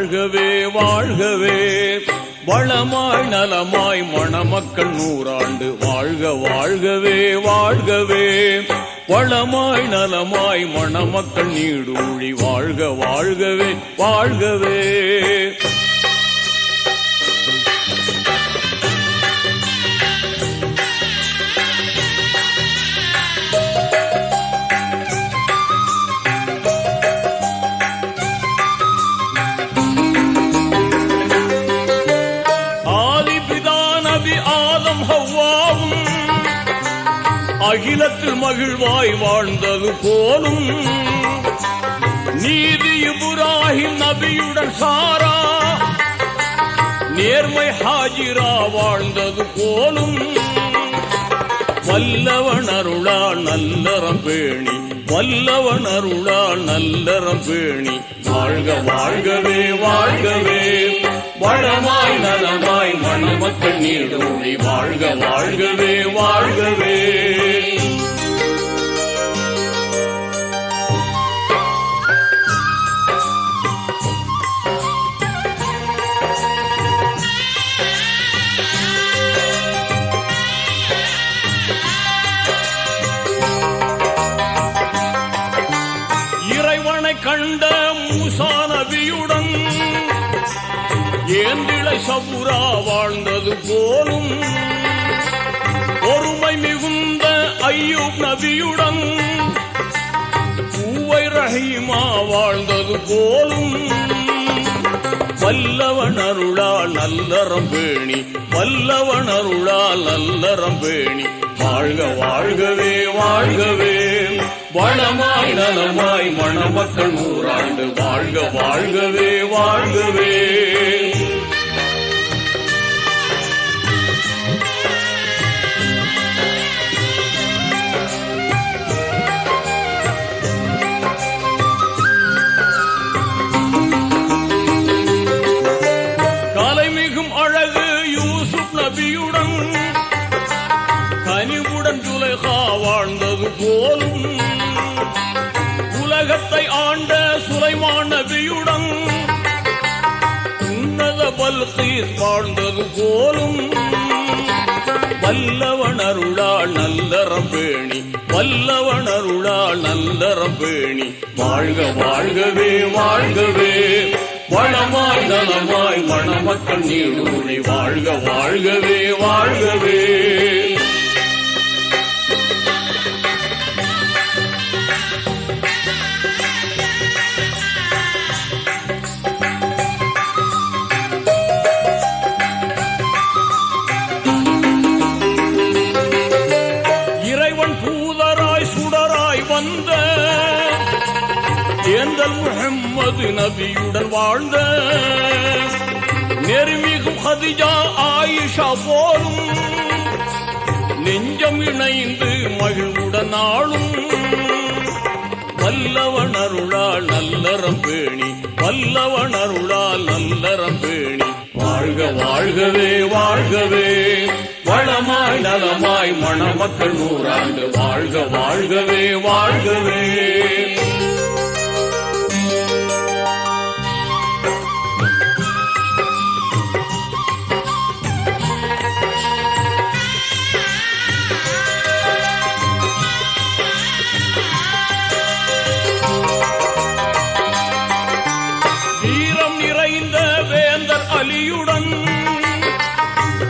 வாழ்கவே வாழ்கவே வளமாய் நலமாய் மணமக்கள் 100 ஆண்டு வாழ்க வாழ்கவே வாழ்கவே வளமாய் நலமாய் மணமக்கள் நீடூழி வாழ்க வாழ்கவே வாழ்கவே. அகிலத்தில் மகிழ்வாய் வாழ்ந்தது போலும் நீதி இப்ராஹிம் நபியுடன் சாரா நேர்மை ஹாஜிரா வாழ்ந்தது போலும் வல்லவன் அருளால் நல்லறம் பேணி வல்லவன் அருளால் நல்லறம் பேணி வாழ்க வாழ்கவே வாழ்கவே வளமாய் நலமாய் மணமக்கள் நீடூழி வாழ்க வாழ்கவே வாழ்கவே. இறைவனை கண்ட மூசா நபியுடன் ஏந்திழை சபுரா வாழ்ந்தது போலும் ஒருமை மிகுந்த ஐயூப் நபியுடன் பூவை ரஹீமா வாழ்ந்தது போலும் வல்லவன் அருளால் நல்லறம் பேணி வல்லவன் அருளால் நல்லறம் பேணி வாழ்க வாழ்கவே வாழ்கவே வளமாய் நலமாய் மணமக்கள் 100 ஆண்டு வாழ்க வாழ்கவே வாழ்கவே. கலைமிகும் அழகு யூசுப் நபியுடன் கனிவுடன் ஜுலைஹா வாழ்ந்தது போலும் உலகத்தை ஆண்ட சுலைமான் நபியுடன் உன்னத பல்கீஸ் வாழ்ந்தது போலும் வல்லவன் அருளால் நல்லறம் பேணி வல்லவன் அருளால் நல்லறம் பேணி வாழ்க வாழ்கவே வாழ்கவே வளமாய் நலமாய் மணமக்கள் நீடூழி வாழ்க வாழ்கவே வாழ்கவே. ஏந்தல் முஹம்மது நபியுடன் வாழ்ந்த நெருமிகும் ஹதிஜா ஆயிஷா போலும் நெஞ்சம் இணைந்து மகிழ்வுடன் ஆளும் வல்லவன் அருளால் நல்லறம் பேணி வல்லவன் அருளால் நல்லறம் பேணி வாழ்க வாழ்கவே வாழ்கவே வளமாய் நலமாய் மணமக்கள் 100 ஆண்டு வாழ்க வாழ்கவே வாழ்கவே.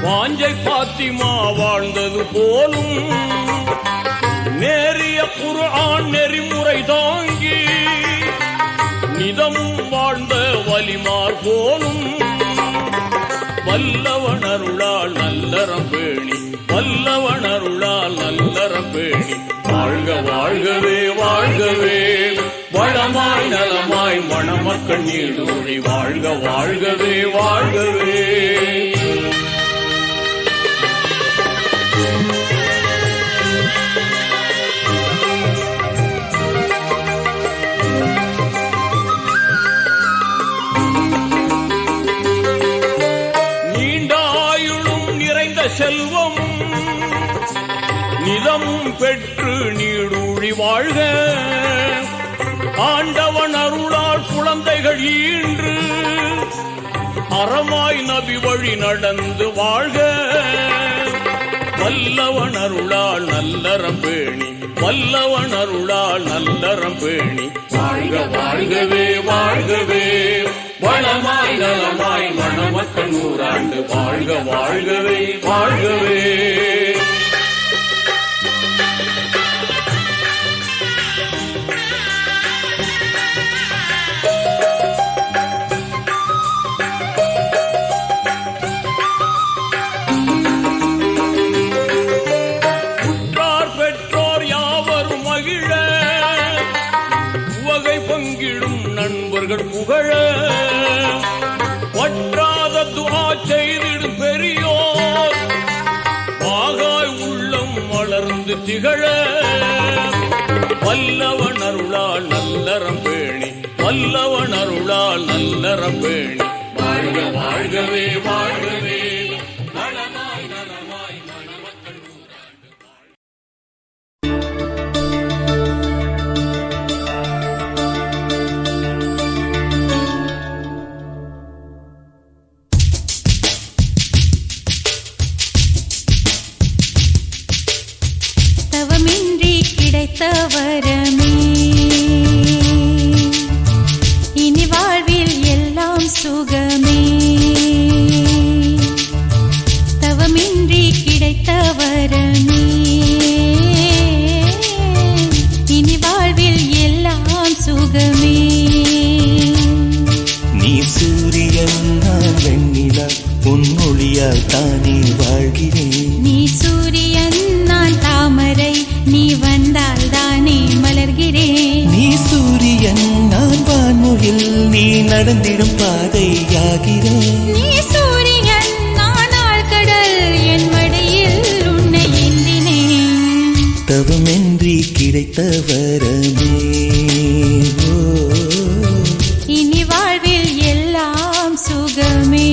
வாஞ்சை பாத்திமா வாழ்ந்தது போலும் நேரிய குர்ஆன் நெறிமுறை தாங்கி நிதமும் வாழ்ந்த வலிமார் போலும் வல்லவன் அருளால் நல்லறம் பேணி வல்லவன் அருளால் நல்லறம் பேணி வாழ்க வாழ்கவே வாழ்கவே வளமாய் நலமாய் மணமக்கள் நீடூழி வாழ்க வாழ்கவே வாழ்கவே. செல்வம் நிதமும் பெற்று நீடூழி வாழ்க ஆண்டவன் அருளால் குழந்தைகள் ஈன்று அறமாய் நபி வழி நடந்து வாழ்க. வல்லவன் அருளால் நல்லறம் பேணி, வல்லவன் அருளால் நல்லறம் பேணி, வாழ்க வாழ்கவே வாழ்கவே, வளமாய் நலமாய் மணமக்கள் நூறாண்டு, வாழ்க வாழ்கவே வாழ்கவே. புகழ வற்றாத துஆ செய்திடும் பெரியோர், வாகாய் உள்ளம் வளர்ந்து திகழ. வல்லவன் அருளால் நல்லறம் பேணி, வல்லவன் அருளால் நல்லறம் பேணி, வாழ்க வாழ்கவே வாழ்கவே. வரமே இனி வாழ்வில் எல்லாம் சுகமே, தவமின்றி கிடைத்த வரமே இனி வாழ்வில் எல்லாம் சுகமே. நீ சூரியன் நான் வெண்ணிலா, உன் ஒளியால் தானே வாழ்கிறேன். நீ சூரியன் நான் தாமரை, நீ வந்தால் தானே மலர்கிறேன். நீ சூரியன் நான் வான்முகில், நீ நடந்திடும் பாதையாகிறேன். நீ சூரியன் நான் ஆழ்கடல், என் மடியில் உன்னை ஏந்தினேன். தவமின்றி கிடைத்த வரமே இனி வாழ்வில் எல்லாம் சுகமே.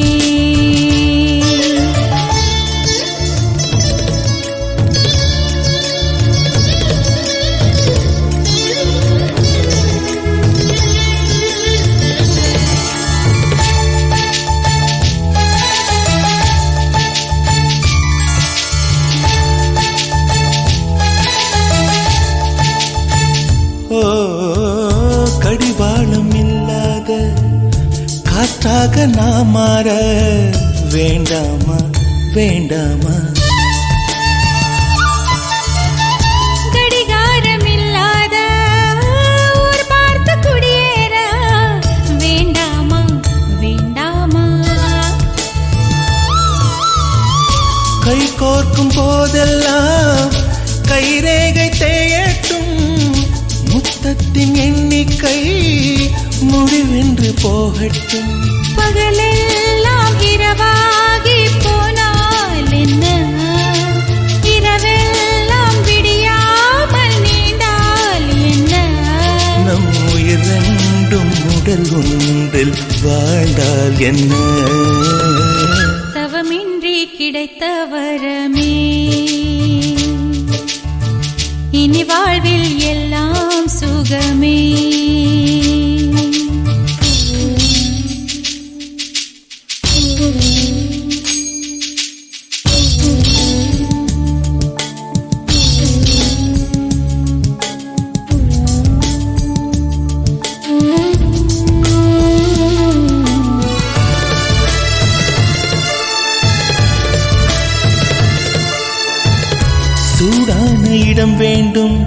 கடிவாளம் இல்லாத காற்றாக நாம் மாற வேண்டாமா வேண்டாமா. கடிகாரம் இல்லாத ஊர் பார்த்து குடியேற வேண்டாமா வேண்டாமா. கை கோர்க்கும் போதெல்லாம் கைரேகை தேயட்டும், முத்தத்தின் எண்ணிக்கை முடிவென்று போகட்டும். பகலெல்லாம் இரவாகி போனால் என்ன, இரவெல்லாம் விடியாமல் நீண்டால் என்ன. நம் உயிர் ரெண்டும் உடல் ஒன்றில் வாழ்ந்தால் என்ன. தவமின்றி கிடைத்த வரமே இனி வாழ்வில் எல்லாம் சுகமே. சூடான இடம் வேண்டும்,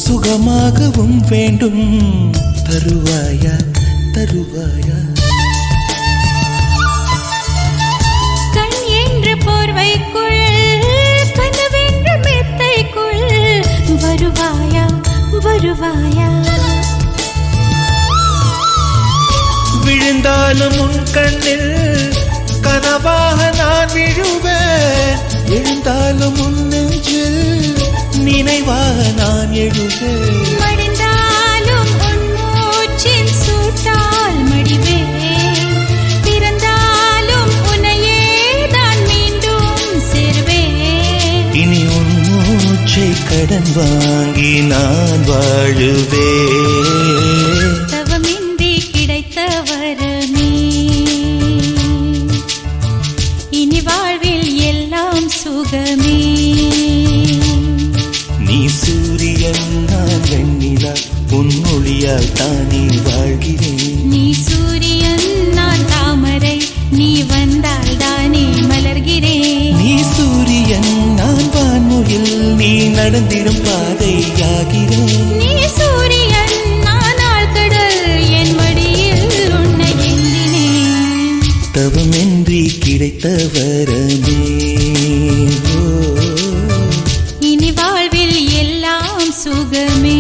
சுகமாகவும் வேண்டும், தருவாயா தருவாயா. கண் என்ற போர்வைக்குள் கனவென்ற மெத்தைக்குள் வருவாயா வருவாயா. விழுந்தாலும் உன் கண்ணில் கனவாக நான் விழுவேன், எழுந்தாலும் உன் நெஞ்சில் நினைவாக நான் எழுவேன். மடிந்தாலும் உன் மூச்சின் சூட்டால் மடிவேன், பிறந்தாலும் உன்னையே தான் மீண்டும் சேர்வேன். இனி உன் மூச்சை கடன் வாங்கி நான் வாழுவேன். தவமின்றி கிடைத்த வரமே சூரியன் நான் வெண்ணிலா உன் ஒளியால் தானே வாழ்கிறேன். நீ சூரியன் நான் தாமரை நீ வந்தால் தானே மலர்கிறேன். நீ சூரியன் நான் வான்முகில் நீ நடந்திடும் பாதையாகிறேன். நீ சூரியன் நான் ஆழ்கடல் என் மடியில் உன்னை எண்ணினேன். தவமின்றி கிடைத்த வரமே இனி வாழ்வில் எல்லாம் சுகமே.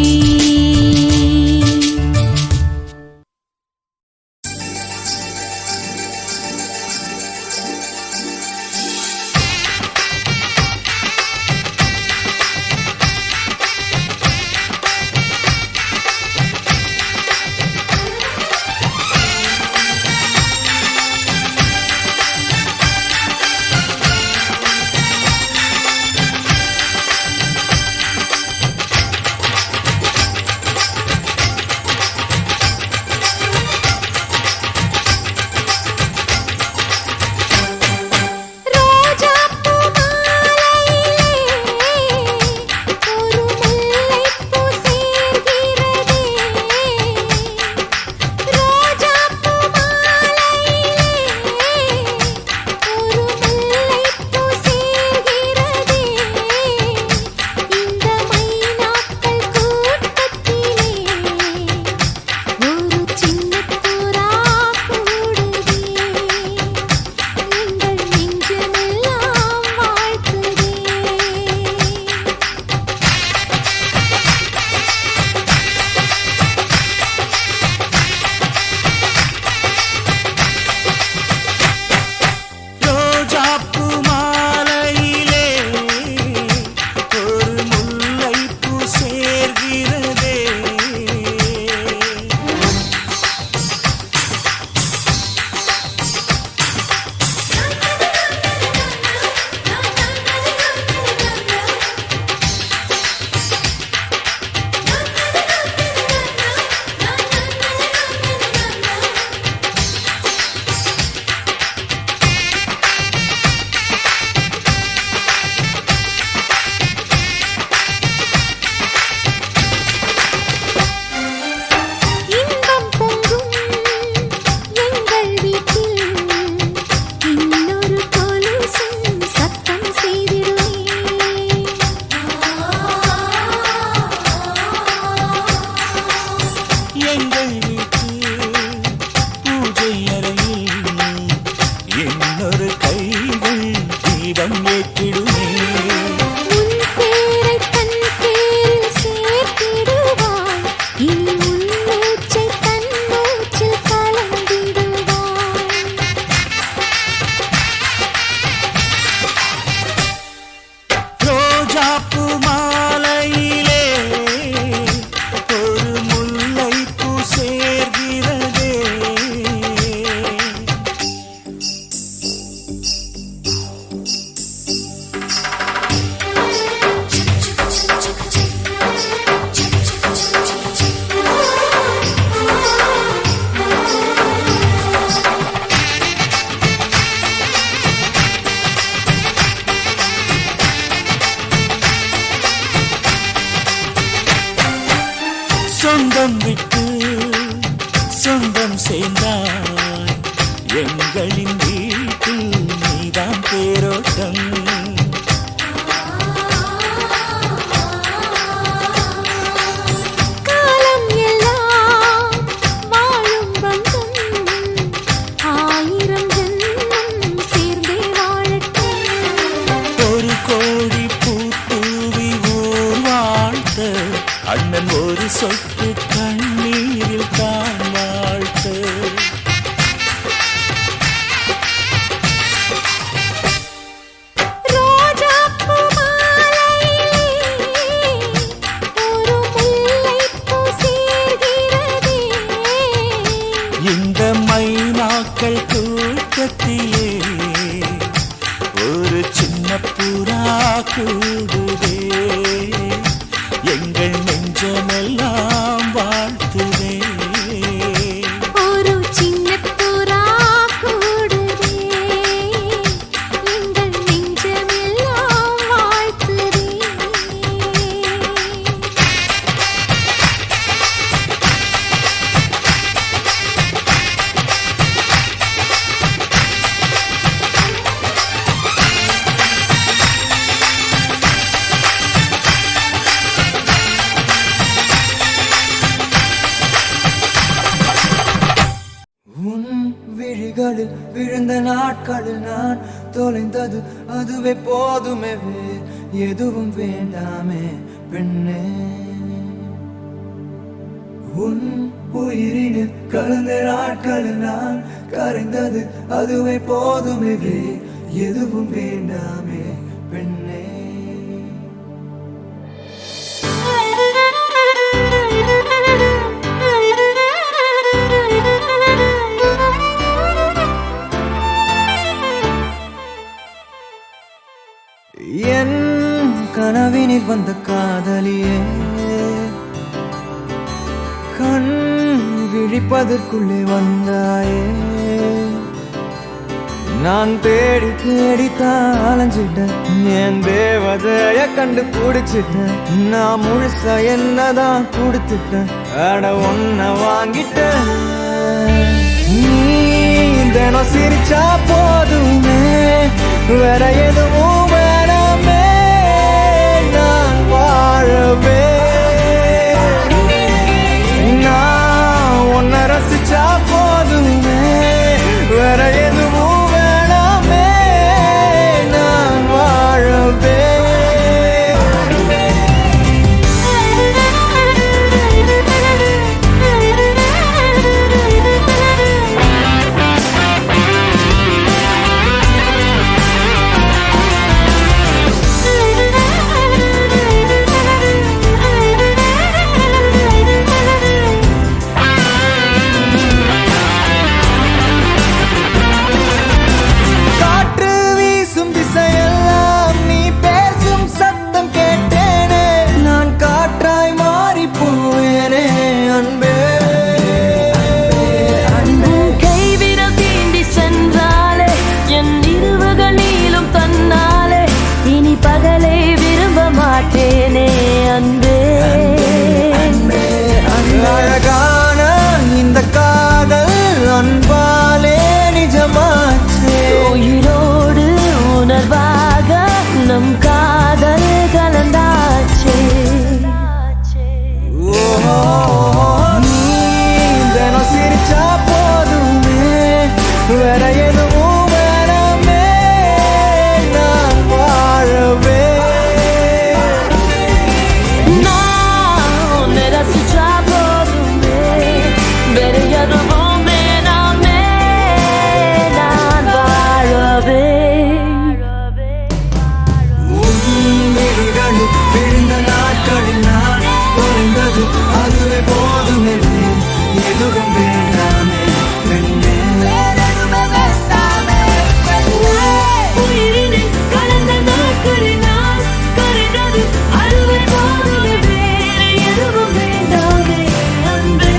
சொந்தம் விட்டு சொந்தம் சேர்ந்தாய் எங்களின் வீட்டில் நீதான் தேரோட்டம். காலம் எல்லாம் வாழும் பந்தம் ஆயிரம் ஜென்மம் சேர்ந்தே வாழட்டும். ஒரு கோடி பூத்தூவி ஊர் வாழ்த்த அண்ணன் ஒரு சொட்டு கண்ணீரில் தான் வாழ்த்து. இந்த மைனாக்கள் கூட்டத்திலே ஒரு சின்ன புறா கூடுதே எங்கள் நெஞ்சமெல்லாம் வாழ் விழிகளில் விழுந்த நாட்களில் நான் தொலைந்தது அதுவே போதுமே, வேறு எதுவும் வேண்டாமே பெண்ணே. உன் உயிரினில் கலந்த நாட்களில் நான் கரைந்தது அதுவே போதுமே, வேறு எதுவும் வேண்டாமே பெண்ணே. என் கனவினில் வந்த காதலியே, கண் விழிப்பதற்குள்ளே வந்தாயே. நான் தேடி தேடித்தான் அலைஞ்சிட்டேன், என் தேவதைய கண்டு பிடிச்சிட்டேன். நான் முழுசா என்னதான் கொடுத்துட்டேன், அட ஒன்ன வாங்கிட்டேன். நீ தினம் சிரிச்சா போதுமே, வேற எதுவும் வேணாமே, நான் வாழவே. நான் உன்னை ரசிச்சா போதுமே, வேற எதுவும் வேணாமே, நான் வாழவே. அழகான இந்த காதல் அன்பாலே நிஜமாச்சே, உயிரோடு உணர்வாக நம் காதல் கலந்தாச்சே. நீ தினம் சிரிச்சா போதுமே, வேற எதுவும் வேணாமே, நான் வாழவே. விழுந்த நாட்களில் நான் தொலைந்தது அதுவே போதுமே, எதுவும் வேண்டாமே பெண்ணே. உயிரினில் கலந்த நாட்களில் நான் கரைந்தது அதுவே போதுமே, வேறு எதுவும் வேண்டாமே அன்பே.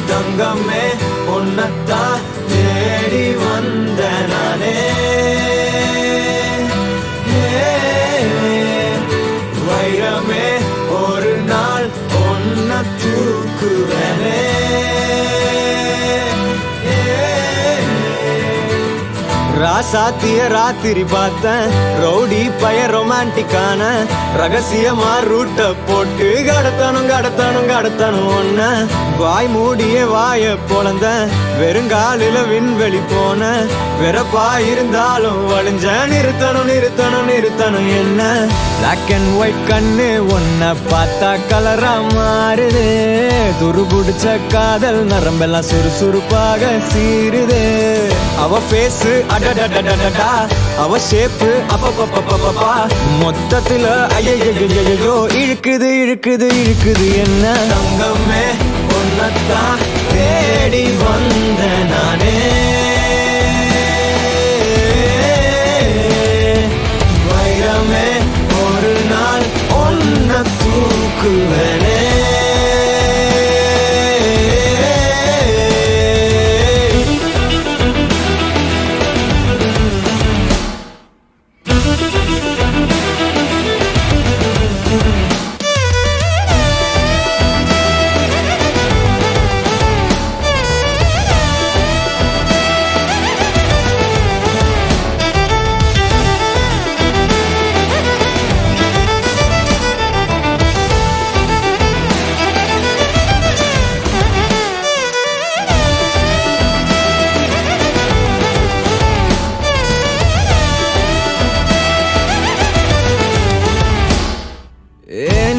தங்கமே உன்னத்தான் தேடி வந்த நானே, வைரமே ஒரு நாள் ஒன்ன தூக்குவனே. ராசாத்திய ராத்திரி பார்த்தேன் ரவுடி பய ரொமான்டிக்கான ரகசியமா ரூட்ட போட்டு கடத்தணும் ஒன்ன வாய் மூடிய வாய பொழந்த வெறுங்காலில விண்வெளி போன வெறப்பா இருந்தாலும் வழிஞ்ச நிறுத்தணும் என்ன பிளாக் அண்ட் ஒயிட் கண்ணு ஒன்ன பார்த்தா கலரா மாறுது துருபுடிச்ச காதல் நரம்பெல்லாம் சுறுசுறுப்பாக சீருது அவ பேசு அடடடடடா அவ ஷேப்பு அப்பப்பப்பப்பப்பா மொத்தத்துல ஐயோ இழுக்குது என்ன தங்கமே ஒன்னத்தான் தேடி வந்த நானே வைரமே ஒரு நாள் ஒன்ன தூக்குவனே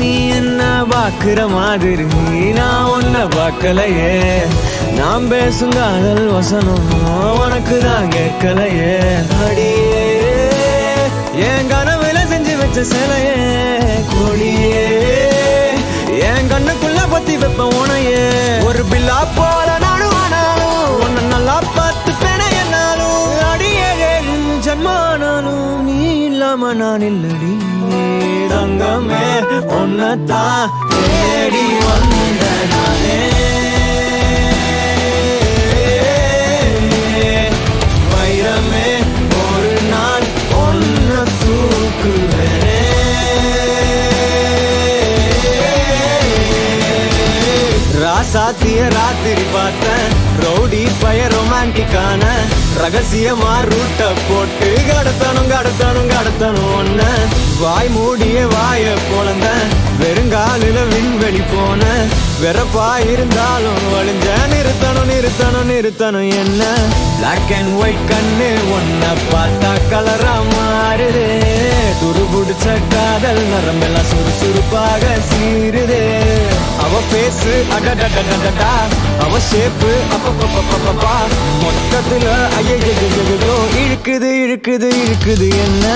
நீ என்ன பாக்குற மாதிரி நான் உன்ன பார்க்கலையே நான் பேசும் காதல் வசனம் உனக்கு தான் கேட்கலையே அடியே என் கனவுல செஞ்சு வச்ச சிலையே கோழியே என் கண்ணுக்குள்ள பத்தி வைப்ப உனையே ஒரு பில்லா போல நானும் ஆனாலும் உன்னை நல்லா பார்த்து பெண என்னாலும் அடியே ஜன்மானாலும் நீ இல்லாம நான் இல்லடி தங்கமே ஒன்னத்தான் தேடி வந்த நானே வைரமே ஒரு நாள் ஒன்ன தூக்குவனே ராசாத்திய ராத்திரி பார்த்தேன் ரவுடி பய ரொமான்டிக்கான ரகசியமா ரூட்ட போட்டு கடத்தணும் ஒன்ன வாய் மூடிய வாய பொழந்த வெறுங்காலில விண்வெளி போன வெறப்பா இருந்தாலும் வழிஞ்ச நிறுத்தணும் என்ன பிளாக் அண்ட் ஒயிட் கண்ணு ஒன்ன பார்த்தா கலரா மாறுது துருபுடிச்ச காதல் நரம்பெல்லாம் சுறுசுறுப்பாக சீருது அவ பேசு அடடடடடா அவ ஷேப்பு அப்பப்பப்பப்பப்பா மொத்தத்துல ஐயோ இழுக்குது என்ன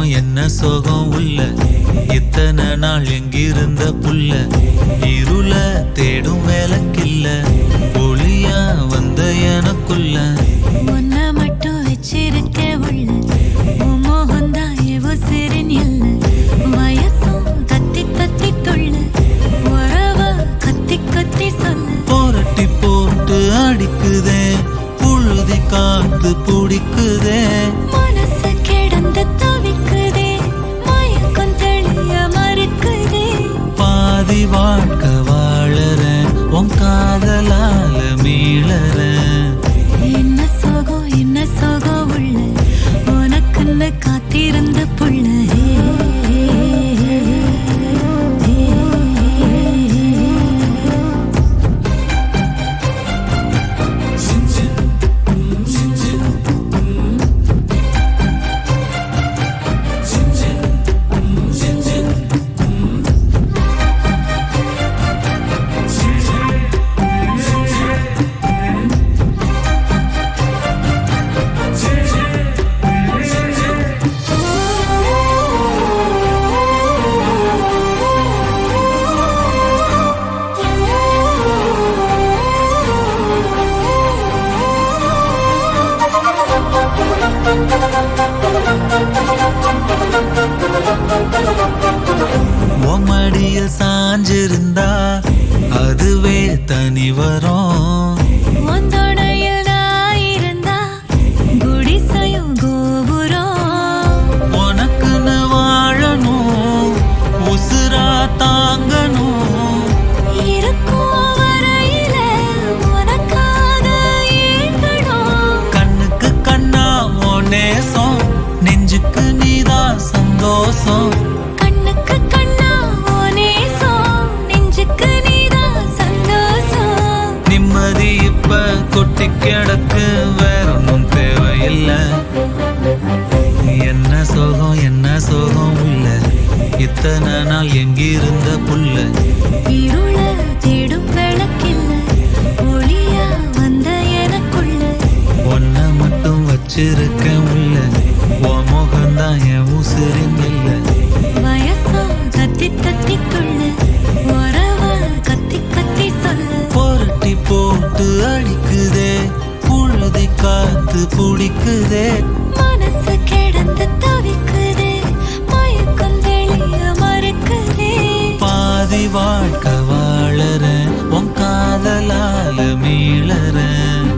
என்ன சோகம் உள்ள இத்தனை நாள் எங்கிருந்த புள்ள இருள தேடும் வேலைக்கில்ல ஒளியா வந்த எனக்குள்ள ஒன்ன மட்டும் வச்சிருக்க உள்ள மோகந்தான் எவோ சிறின் இல்ல வயசும் தத்தி தத்தி தொள்ள உறவ கத்தி கத்தி சொல்ல போரட்டி போட்டு அடிக்குதே புழுதி காத்து பிடிக்குதே மனசு கிடந்து தவிக்குதே மயக்கம் தெளிய மறுக்குதே பாதி வாழ்க்கை வாழறேன் உன் காதலால மீளறேன் என்ன சோகம் உள்ள உனக்குன்னு காத்திருந்த புள்ள மடியில் சாஞ்சிருந்தா அதுவே தனி வரும் ஒந்தோடையில் நான் இருந்தா குடிசையும் கோபுரம் உனக்குன்னு வாழணும் உசுரா தாங்கணும் இருக்கும் வரையில உனக்காக ஏங்கணும் கண்ணுக்கு கண்ணா ஓ நேசம் நெஞ்சுக்கு நீதான் சந்தோஷம் கண்ணுக்கு கண்ணா ஓ நேசம் நெஞ்சுக்கு நீதான் சந்தோஷம் நிம்மதி இப்ப கொட்டி கிடக்கு வேற ஒன்றும் தேவையில்லை என்ன சோகம் உள்ள இத்தனை நாள் எங்கிருந்த புள்ள இருள தேடும் விளக்கில்ல ஒளியா வந்த எனக்குள்ள ஒன்ன மட்டும் வச்சிருக்க உள்ள உன் முகம்தான் என் உசிரின் இல்லை வயசும் தத்தி தத்தி கொள்ள உறவ கத்தி கத்தி சொல்ல புரட்டி போட்டு அடிக்குதே புழுதி காத்து பிடிக்குதே மனசு கிடந்து தவிக்குதே மயக்கம் தெளிய மறுக்குதே பாதி வாழ்க்கை வாழறேன் உன் காதலால மீளறேன்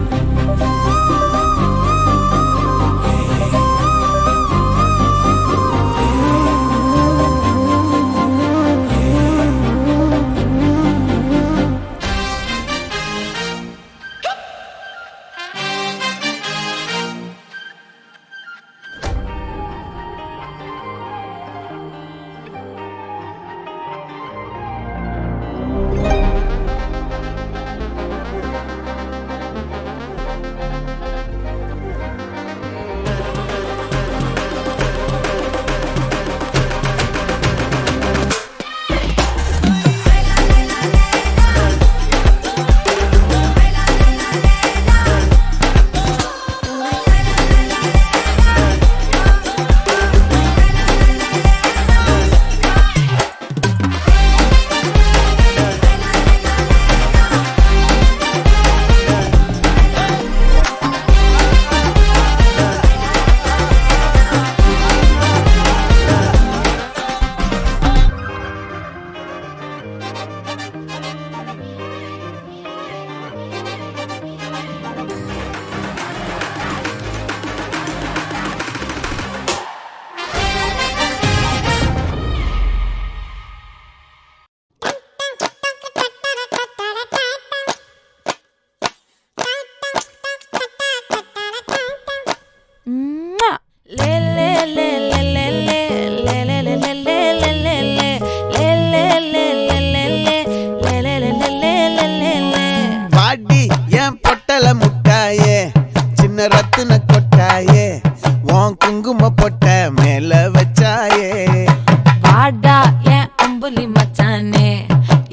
அம்புலி மச்சானே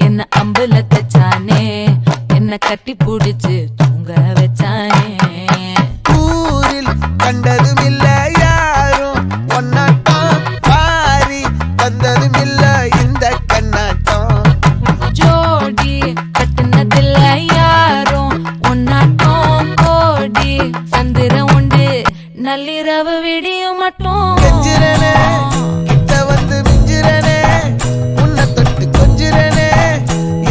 என்ன அம்புல தச்சானே என்ன கட்டி புடிச்சு தூங்க வச்சானே ஊரில் கண்டதும் இல்ல யாரும் ஒன்னாட்டம் பாரி வந்ததும் இல்ல இந்த கண்ணாட்டம் ஜோடி கட்டுனதில்ல யாரும் ஒன்னாட்டம் கோடி சந்திரம் உண்டு நள்ளிரவு விடியும் மட்டும் கெஞ்சிரனே கிட்ட வந்து மிஞ்சிரனே உன்னை தொட்டு கொஞ்சிரனே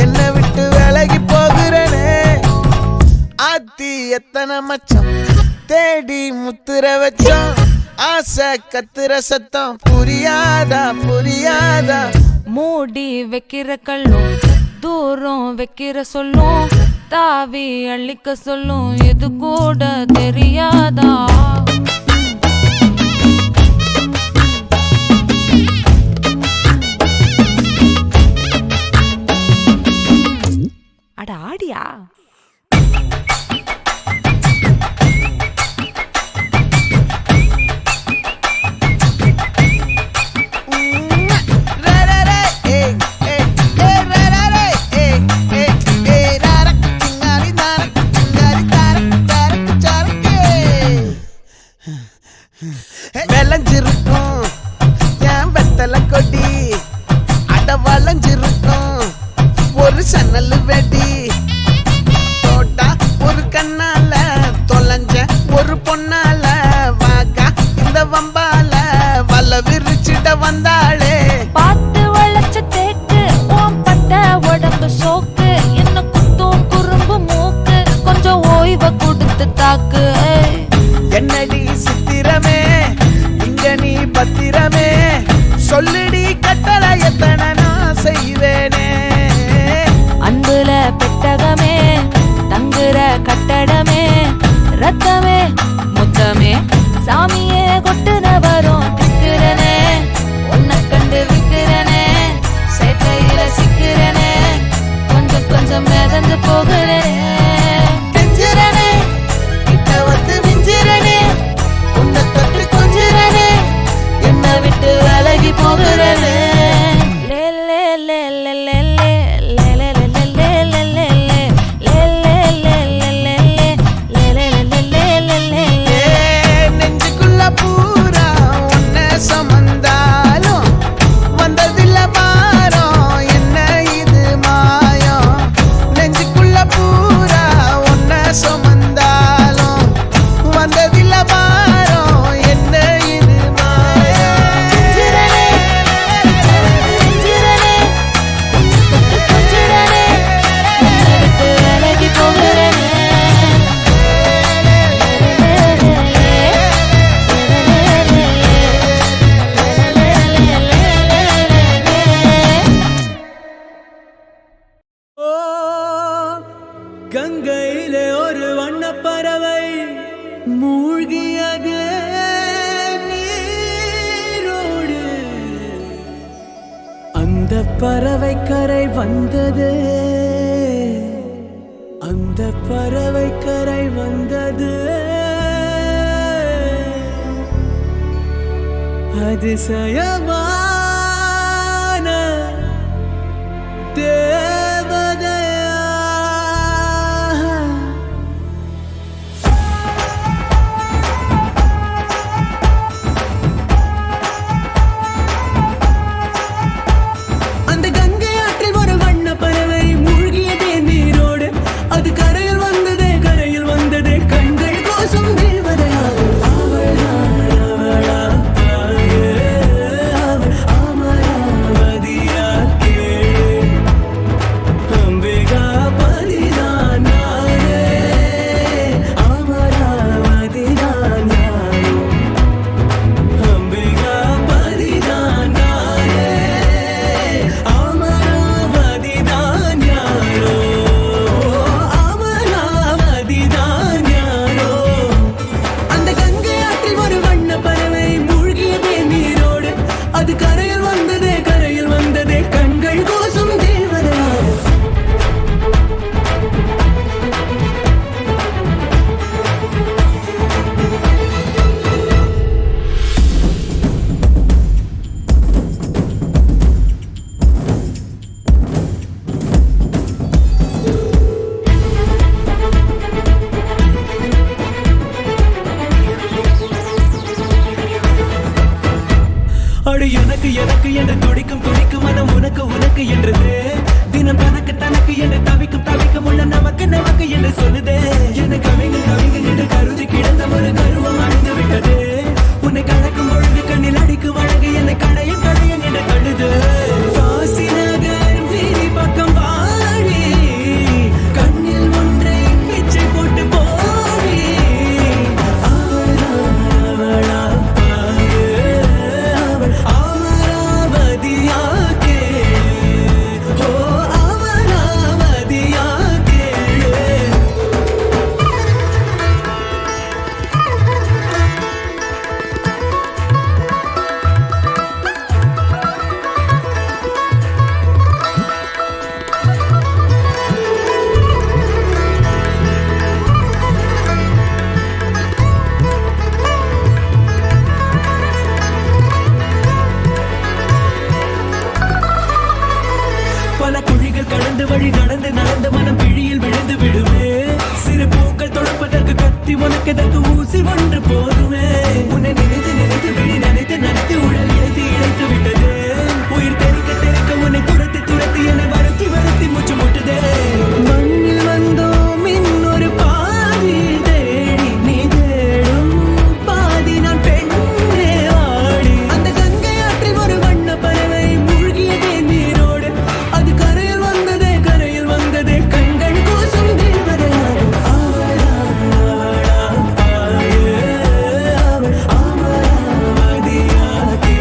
என்னை விட்டு விலகி போகிறனே ஆத்தி எத்தனை மச்சம் தேடி முத்துற வச்சோம் ஆசை கத்துற சத்தம் புரியாதா புரியாதா மூடி வைக்கிற கல்லும் தூரம் வைக்கிற சொல்லும் தாவி அள்ளிக்க சொல்லும் இது கூட தெரியாதா அட ஆடியா விளைஞ்சிருக்கும் என் வெத்தலை கொடி அட வளைஞ்சிருக்கும் ஒரு சன்னல் வெடி தோட்டா ஒரு கண்ணால தொலைஞ்ச ஒரு பொண்ணால வாக்கா இந்த வம்பால வல விரிச்சிட வந்தாளே பார்த்து வளைச்ச தேக்கு ஓம் பட்ட உடம்பு சோக்கு என்ன குத்தும் குறும்பு மூக்கு கொஞ்சம் ஓய்வை கொடுத்து தாக்கு என்னடி சித்திரமே இங்க நீ பத்திரமே சொல்லுடி கட்டளை எத்தனை நான் செய்வேனே அன்புல பெட்டகமே தங்குற கட்டடமே ரத்தமே முத்தமே சாமியே கொட்டுன வரும் திக்கிறனே உன்னை கண்டு விக்கிறனே சேட்டையில சிக்கிறனே கொஞ்சம் கொஞ்சம் மிதந்து போகிறேன் கெஞ்சிரனே கிட்ட வந்து மிஞ்சிரனே உன்னை தொட்டு கொஞ்சிரனே என்னை விட்டு விலகி போகிறனே லே லே லே லே லே லே லே லே லே லே லே லே நெஞ்சுக்குள்ள பூரா உன்னை சுமந்தாலும் வந்ததில்ல பாரம் என்ன இது மாயம் நெஞ்சுக்குள்ள பூரா உன்னை சுமந்தாலும் வந்ததில்ல பாரம் என்ன இது மாயம் விலகி போகிறனே கங்கையிலே ஒரு வண்ணப்பறவை மூழ்கியது நீரோடு அந்த பறவை கரை வந்தது அந்த பறவை கரை வந்தது அதிசயமான தேவதையா அந்த கங்கை ஆற்றில் ஒரு வண்ண பறவை மூழ்கியதே நீரோடு அது கரையில் வந்ததே கண்கள் கோசம் தேவதையா அவளா அவளா என்றது தினம் தனக்கு என்று தவிக்கும் உள்ள நமக்கு என்று சொல்லுதே என்ன கவிங்க என்று கருதி கிடந்த ஒரு கருவம் அழிந்து விட்டது உன்னை கலக்கும் பொழுது கண்ணில் அடிக்கு வழங்கு என்னை கடையும் என்று தழுது காசி நகர் வீதி பக்கம் வாடி கண்ணில் ஒன்றை பிச்சை போட்டு போடி அமராவதியாக்கே ஓ அமராவதியாக்கே பல குழிகள் கடந்து வழி நடந்து மனம் பிழியில் விழுந்து விடுமே சிறு பூக்கள் தொடப்பதற்கு கத்தி உனக்கு எதற்கு ஊசி ஒன்று போதுமே உன்னை நினைத்து விழி நினைத்து உடல் இழைத்து விட்டது உயிர் தெறிக்க உன்னை துரத்தி என்னை வருத்தி மூச்சு முட்டுதே மண்ணில் வந்தோம் இன்னொரு பாதி தேடி நீ தேடும் பாதி நான் பெண்ணே ஆடி அந்த கங்கை ஆற்றில் ஒரு வண்ண பறவை மூழ்கியதே நீரோடு அது கரையில் வந்ததே கண்கள் கூசும் தேவதையாக அமராவதியாகே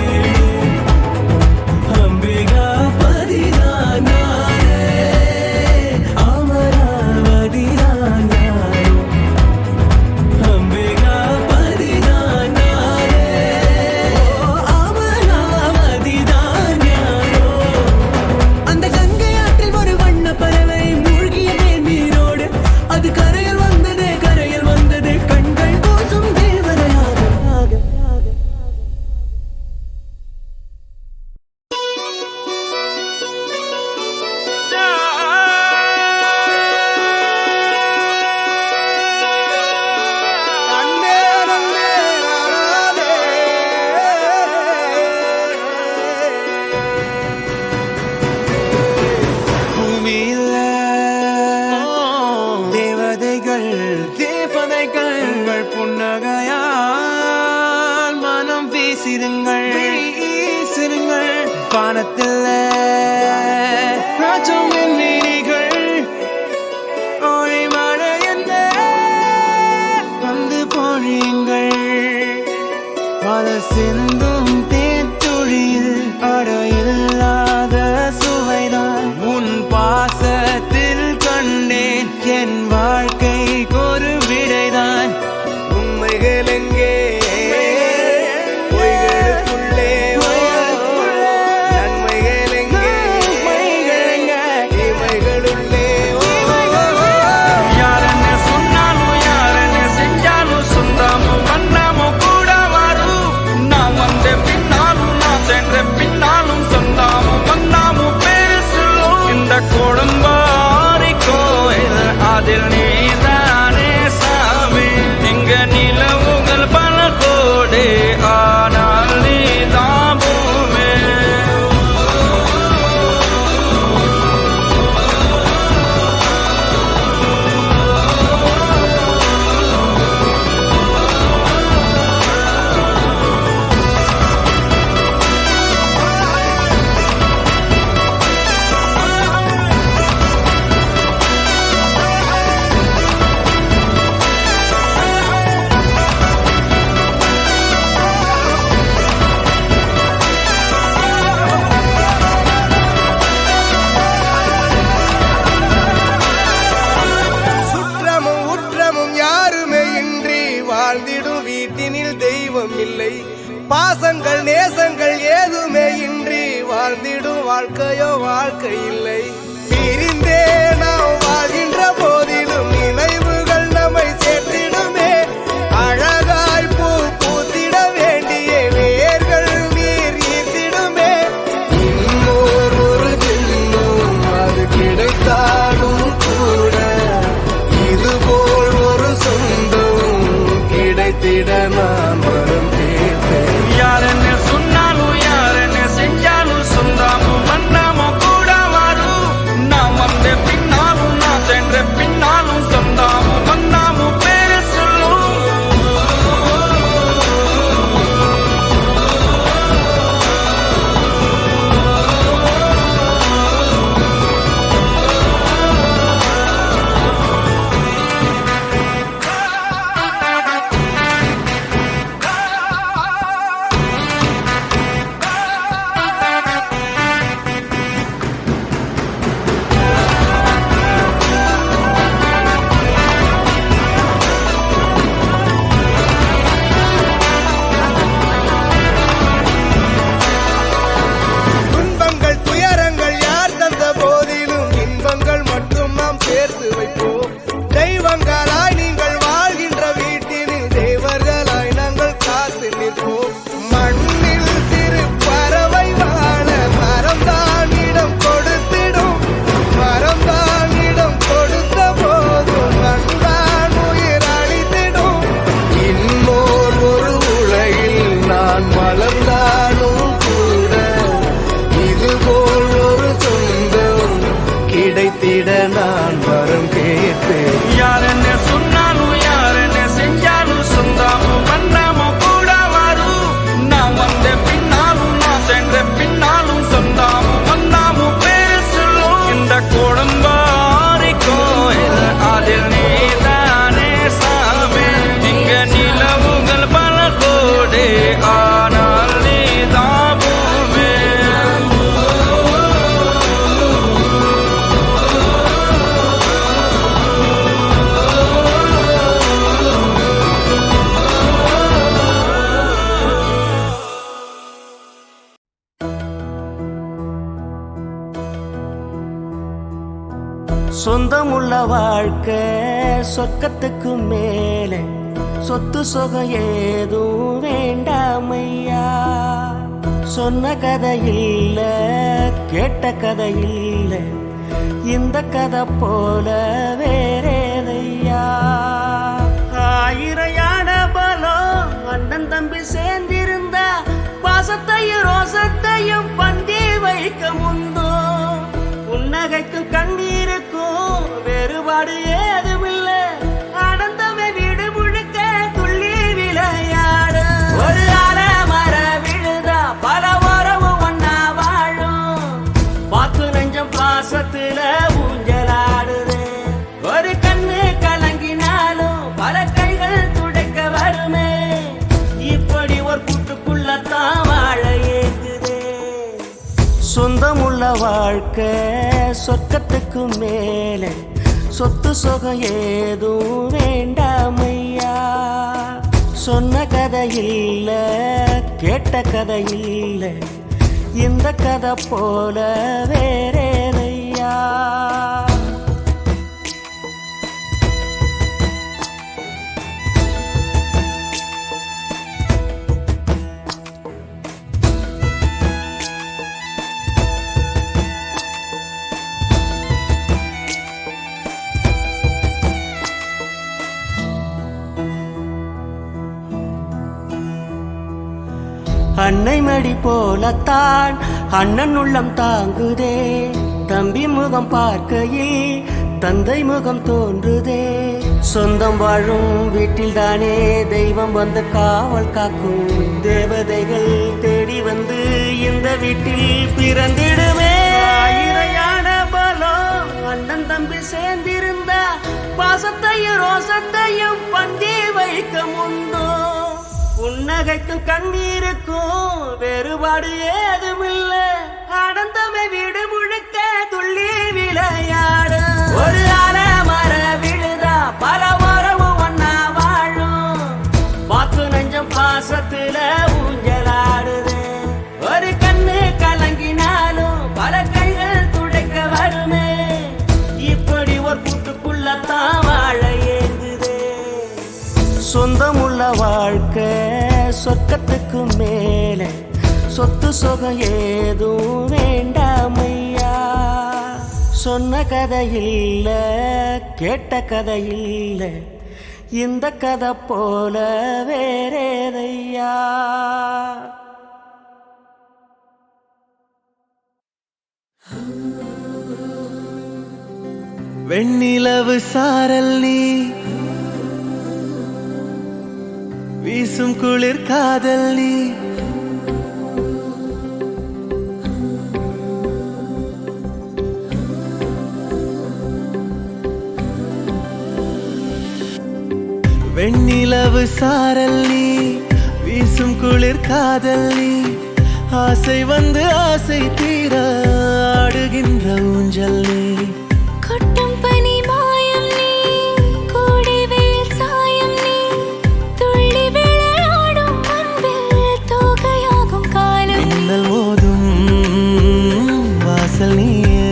அம்பிகா பதினானே அமராவதியானோ அம்பிகா பதினானே அமராவதிதானோ அந்த கங்கை ஆற்றில் ஒரு வண்ண பறவை மூழ்கியதே நீரோடு அது கரையில் வந்ததே கண்கள் கூசும் தேவதையாக பூமியில தேவதைகள் உங்கள் புன்னகையால் மனம் வீசிருங்கள் வானத்தில் ராஜம் எண்ணீர்கள் ஒளி மழை என்ன வந்து பொழியுங்கள் பல சிந்தும் தேத்துழியில் அடையில்லாத சுவைதான் உன் பாசத்தில் கண்டேன் என் வாழ்க்கைக்கு ஒரு விடைதான் உண்மைகள் எங்கே பொய்களுக்குள்ளே நன்மைகள் எங்கே இமைகளுள்ளே யார் என்ன சொன்னாலும் யார் என்ன செஞ்சாலும் சொந்தமும் வண்ணமும் கூட வரும் நான் வந்த பின்னாலும் நான் சென்ற பின்னாலும் சொந்தமும் வண்ணமும் பேசும் இந்த கொடும்பாரி கோயில் அதில் நீதானே சாமி இங்க நிலவுகள் பல கோடி ஆனால் நீதான் பூமி சுற்றமும் உற்றமும் யாருமே இன்றி வாழ்ந்திடும் வீட்டினில் தெய்வம் இல்லை பாசங்கள் நேசங்கள் ஏதுமே இன்றி வாழ்ந்திடும் வாழ்க்கையோ வாழ்க்கை இல்லை பிரிந்தே நாம் வாழ்கின்ற போதிலும் நினைவுகள் நம்மை சேர்த்திடுமே அழகாய் பூ பூத்திட வேண்டிய வேர்கள் நீர் ஈர்த்திடுமே இன்னொரு ஜென்மம் அது கிடைத்தாலும் கூட இதுபோல் ஒரு சொந்தம் கிடைத்திட நான் வரம் கேட்பேன் யார் என்ன சொன்னாலும் யார் என்ன செஞ்சாலும் சொந்தமும் வண்ணமும் கூட சொந்தமுள்ள வாழ்க்கை சொர்க்கத்துக்கு மேலே சொத்து சொகம் ஏதும் வேண்டாமையா சொன்ன கதை இல்ல கேட்ட கதை இல்ல இந்த கதை போல வேறேதையா ஆயிரையான பலம் அண்ணன் தம்பி சேர்ந்திருந்தா பாசத்தையும் ரோசத்தையும் பந்தி வைக்க முந்தோ புன்னகைக்கும் கண்ணீருக்கும் வேறுபாடு ஏதுமில்ல ஆனந்தமே வீடு முழுக்க துள்ளி விளையாடு ஒரு மர விழுதா பல உறவும் ஒன்னா வாழும் வாக்கு நெஞ்சம் பாசத்துல ஊஞ்சலாடுது ஒரு கண்ணு கலங்கினாலும் பல கைகள் துடைக்க வருமே இப்படி ஒரு கூட்டுக்குள்ளத்தான் வாழ ஏங்குதே சொந்தமுள்ள வாழ்க்கை சொர்க்கத்துக்கு மேலே சொத்து சொகம் ஏதும் வேண்டாமையா சொன்ன கதை இல்ல கேட்ட கதை இல்ல இந்த கதை போல வேறேதையா அன்னை மடி போலத்தான் அண்ணன் உள்ளம் தாங்குதே தம்பி முகம் பார்க்கையில் தந்தை முகம் தோன்றுதே சொந்தம் வாழும் வீட்டில் தானே தெய்வம் வந்து காவல் காக்கும் தேவதைகள் தேடி வந்து இந்த வீட்டில் பிறந்திடுமே ஆயிரையான பலம் அண்ணன் தம்பி சேர்ந்திருந்தா பாசத்தையும் ரோசத்தையும் பந்தி வைக்க முந்தோ புன்னகைக்கும் கண்ணீருக்கும் வேறுபாடு ஏதுமில்ல ஆனந்தமே வீடு முழுக்க துள்ளி விளையாடு ஒரு மர விழுதா பல உறவும் ஒன்னா வாழும் வாக்கு நெஞ்சம் பாசத்துல ஊஞ்சலாடுது ஒரு கண்ணு கலங்கினாலும் பல கைகள் துடைக்க வருமே இப்படி ஒரு கூட்டுக்குள்ளத்தான் வாழ ஏங்குதே சொந்தமுள்ள வாழ்க்கை சொர்க்கத்துக்கு மேலே சொத்து சொகம் ஏதும் வேண்டாமையா சொன்ன கதை இல்ல கேட்ட கதை இல்ல இந்த கதை போல வேறேதையா வெண்ணிலவு சாரல் நீ வீசும் குளிர் காதல் நீ வெண்ணிலவு சாரல் நீ வீசும் குளிர் காதல் நீ ஆசை வந்து ஆசை தீர ஆடுகின்ற ஊஞ்சல் நீ கொட்டும் பனி மாயம் நீ கூடி வெயில் சாயம் நீ துள்ளி விளையாடும் அன்பில் தோகையாகும் காலம் மின்னல் மோதும் வாசல் நீயே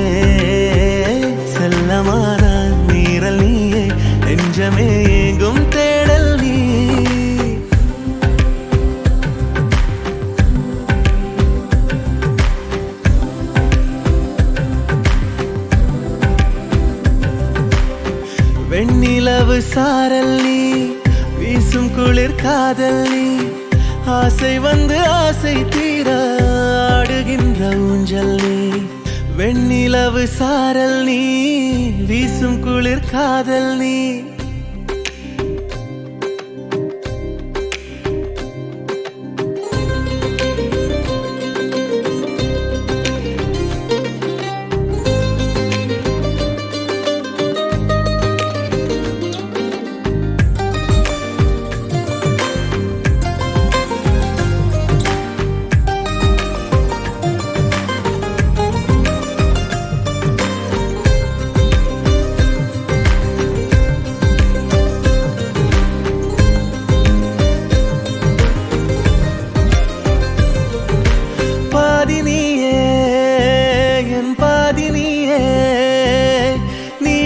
செல்லமான நீரல் நீயே நெஞ்சமே எங்கும் தேடல் நீ வெண்ணிலவு சாரல் நீ வீசும் குளிர் காதல் நீ ஆசை வந்து ஆசை தீர ஆடுகின்ற ஊஞ்சல் நீ வெண்ணிலவு சாரல் நீ வீசும் குளிர் காதல் நீ பாதி நீயே என் பாதி நீயே நீ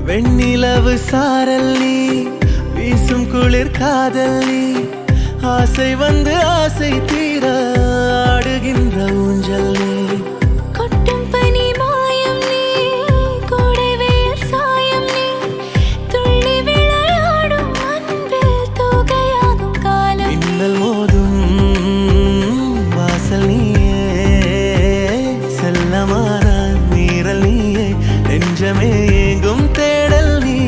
வெண்ணிலவு சாரல் நீ வீசும் குளிர் காதல் நீ ஆசை வந்து ஆசை தீர ஆடுகின்ற ஊஞ்சல் நீ கொட்டும் பனி மாயம் நீ கோடை வெயில் சாயம் நீ துள்ளி விளையாடும் அன்பில் தூகையாகும் காலம் மின்னல் மோதும் வாசல் நீயே செல்லமான மீறல் நீயே நெஞ்சமே எங்கும் தேடல் நீ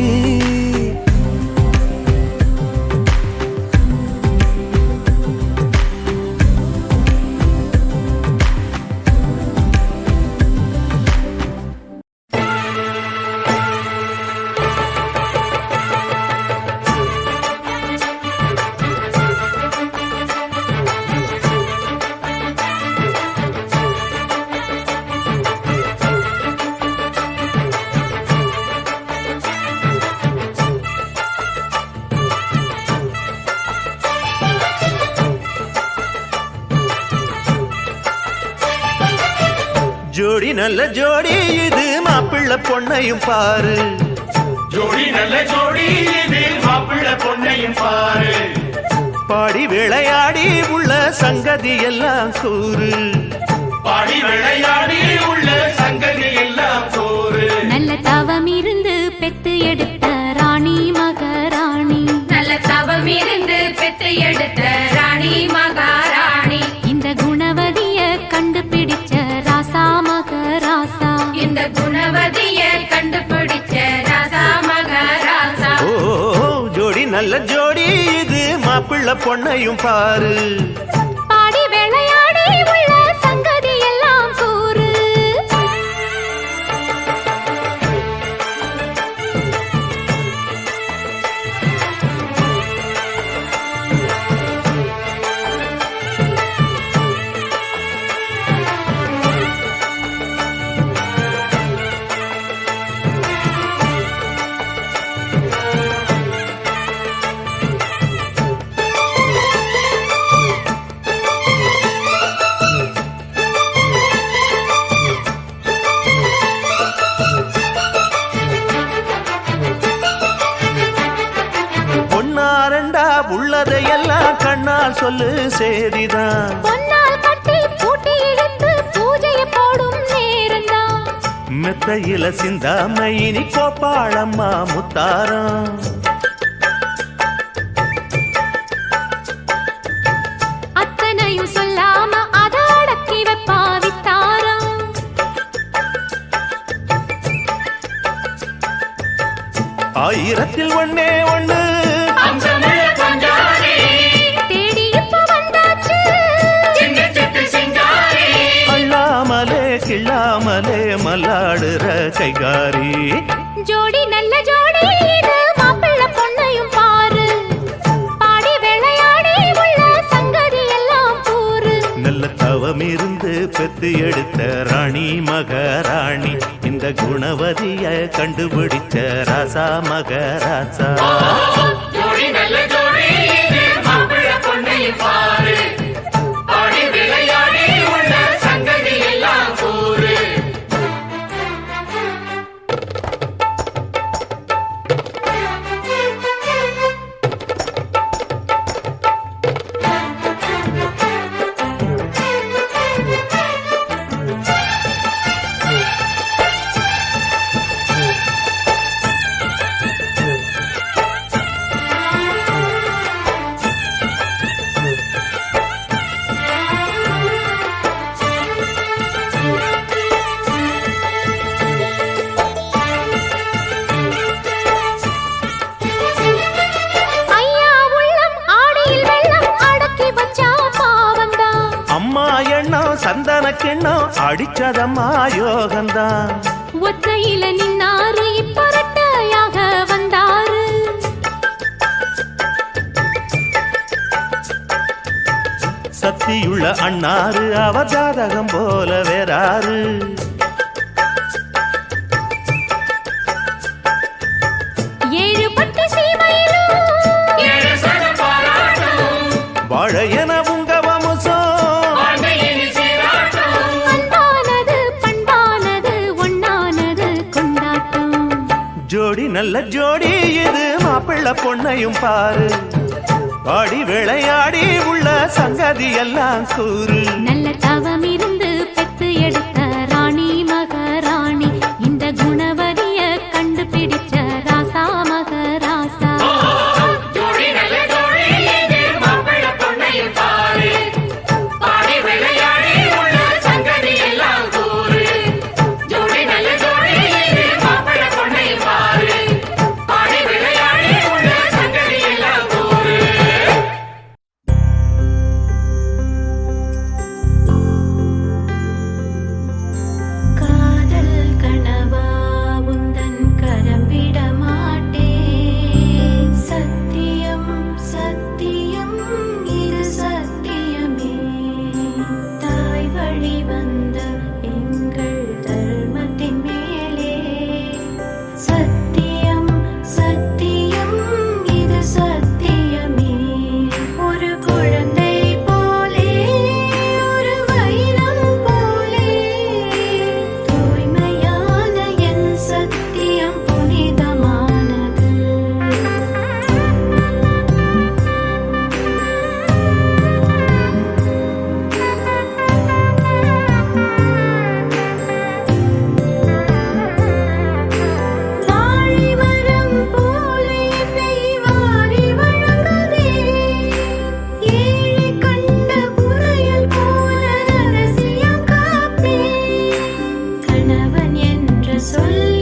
ஜோடி நல்ல ஜோடி இது மாப்பிள்ளை பொண்ணையும் பாரு ஜோடி நல்ல ஜோடி இது மாப்பிள்ளை பொண்ணையும் பாரு பாடி விளையாடி உள்ள சங்கதி எல்லாம் கூறு பாடி விளையாடி உள்ள சங்கதி எல்லாம் கூறு நல்ல தவம் இருந்து பெத்து எடுத்த ராணி மகாராணி நல்ல தவம் இருந்து பெத்து எடுத்த ராணி மகாராணி இந்த குணவதிய கண்டுபிடிச்ச ராசா மகராசா இந்த குணவதிய கண்டுபிடிச்ச ராசா மகராசா ஓ ஜோடி நல்ல ஜோடி இது மாப்பிள்ளை பொண்ணையும் பாரு பாடி விளையாடி உள்ள சங்கதி எல்லாம் கூறு பொன்னாரண்டா உள்ளதையெல்லாம் கண்ணால் சொல்லு சேதிதான் பொன்னால் கட்டி பூட்டி இழுத்து பூஜைய போடும் நேரம்தான் மெத்தையில சிந்தாம இனி கோப்பாளம்மா முத்தாரம் அத்தனையும் சொல்லாம அத அடக்கி வைப்பா வித்தாரம் ஆயிரத்தில் ஒண்ணே ஒண்ணு அம்சமுள்ள கொஞ்சாரி தேடி இப்ப வந்தாச்சு சின்ன சிட்டு சிங்காரி அள்ளாமலே கிள்ளாமலே மல்லாடுற கைகாரி ஜோடி நல்ல ஜோடி இது மாப்பிள்ளை பொண்ணையும் பாரு பாடி விளையாடி உள்ள சங்கதி எல்லாம் கூறு நல்ல தவம் இருந்து பெத்து எடுத்த ராணி மகாராணி இந்த குணவதிய கண்டுபிடிச்ச ராசா மகராசா ஜோடி நல்ல ஜோடி இது மாப்பிள்ளை பொண்ணையும் பாரு பாடி விளையாடி உள்ள சங்கதி எல்லாம் கூறு ஐயா உள்ளம் ஆடியில் வெள்ளம் அடக்கி வச்சா பாவந்தான் அம்மா எண்ணம் சந்தன கிண்ணம் அடிச்சதம்மா யோகந்தான் ஒத்தையில நின்னாரு இப்ப ரெட்டையாக வந்தாரு சக்தியுள்ள அண்ணாரு அவ ஜாதகம் போல வேறாரு ஏழு பட்டு சீமையிலும் ஏழு சனம் பாராட்டும் வாழையன உங்க வம்சம் வாழ்க்கையின் சீராட்டும் அன்பானது பண்பானது ஒண்ணானது கொண்டாட்டம் ஜோடி நல்ல ஜோடி இது மாப்பிள்ள பொண்ணையும் பாரு பாடி விளையாடி உள்ள சங்கதி எல்லாம் கூறு நல்ல தவம் இருந்து பெத்து எடுத்த ராணி மகாராணி இந்த குணவரிய கண்டுபிடிச்ச ராசா மகராசா ஜோடி நல்ல ஜோடி இது மாப்பிள்ளை பொண்ணையும் பாரு பாடி விளையாடி உள்ள சங்கதி எல்லாம் கூறு ஜோடி நல்ல ஜோடி இது மாப்பிள்ளை பொண்ணையும் பாரு பாடி விளையாடி உள்ள சங்கதி எல்லாம் கூறு காதல் கனவா உந்தன் கரம் விட மாட்டேன் சத்தியம் சத்தியம் இது சத்தியமே தாய் வழி வந்த எங்கள் தர்மத்தின் மேலே சத்தியம் சத்தியம் இது சத்தியமே ஒரு குழந்தை போலே ஒரு வைரம் போலே தூய்மையான என் சத்தியம் புனிதமானது வாழிமரம் போலே என்னை வாரி வழங்குதே ஏழை கண்ட புதையல் போல ரகசியம் காப்பே கணவன் என்ற சொல்